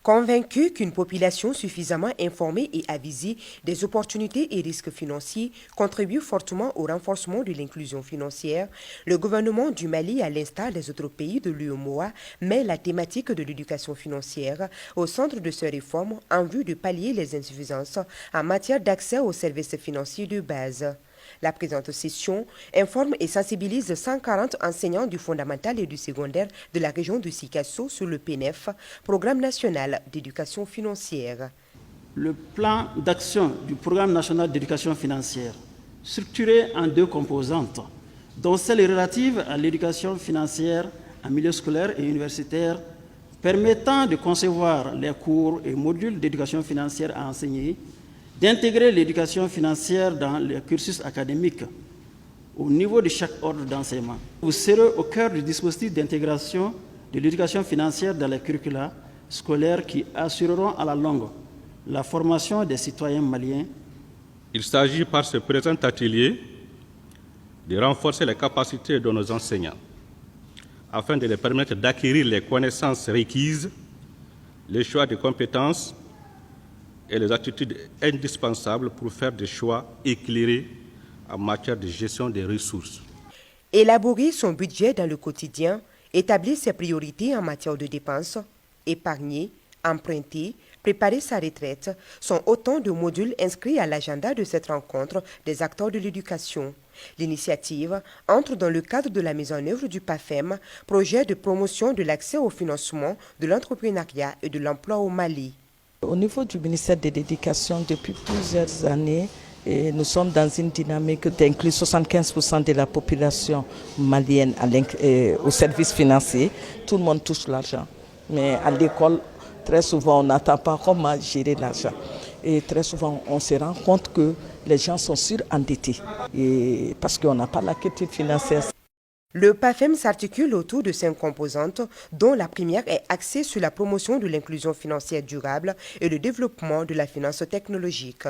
Convaincu qu'une population suffisamment informée et avisée des opportunités et risques financiers contribue fortement au renforcement de l'inclusion financière, le gouvernement du Mali, à l'instar des autres pays de l'UEMOA, met la thématique de l'éducation financière au centre de ses réformes en vue de pallier les insuffisances en matière d'accès aux services financiers de base. La présente session informe et sensibilise 140 enseignants du fondamental et du secondaire de la région de Sikasso sur le PNF, Programme national d'éducation financière. Le plan d'action du Programme national d'éducation financière, structuré en deux composantes, dont celle relative à l'éducation financière en milieu scolaire et universitaire, permettant de concevoir les cours et modules d'éducation financière à enseigner, d'intégrer l'éducation financière dans le cursus académique au niveau de chaque ordre d'enseignement. Vous serez au cœur du dispositif d'intégration de l'éducation financière dans les curricula scolaires qui assureront à la longue la formation des citoyens maliens. Il s'agit par ce présent atelier de renforcer les capacités de nos enseignants afin de les permettre d'acquérir les connaissances requises, les choix de compétences et les attitudes indispensables pour faire des choix éclairés en matière de gestion des ressources. Élaborer son budget dans le quotidien, établir ses priorités en matière de dépenses, épargner, emprunter, préparer sa retraite sont autant de modules inscrits à l'agenda de cette rencontre des acteurs de l'éducation. L'initiative entre dans le cadre de la mise en œuvre du PAFEM, projet de promotion de l'accès au financement de l'entrepreneuriat et de l'emploi au Mali. Au niveau du ministère de l'Éducation, depuis plusieurs années, nous sommes dans une dynamique d'inclure 75% de la population malienne au service financier. Tout le monde touche l'argent. Mais à l'école, très souvent, on n'attend pas comment gérer l'argent. Et très souvent, on se rend compte que les gens sont surendettés parce qu'on n'a pas la culture financière. Le PAFEM s'articule autour de 5 composantes, dont la première est axée sur la promotion de l'inclusion financière durable et le développement de la finance technologique.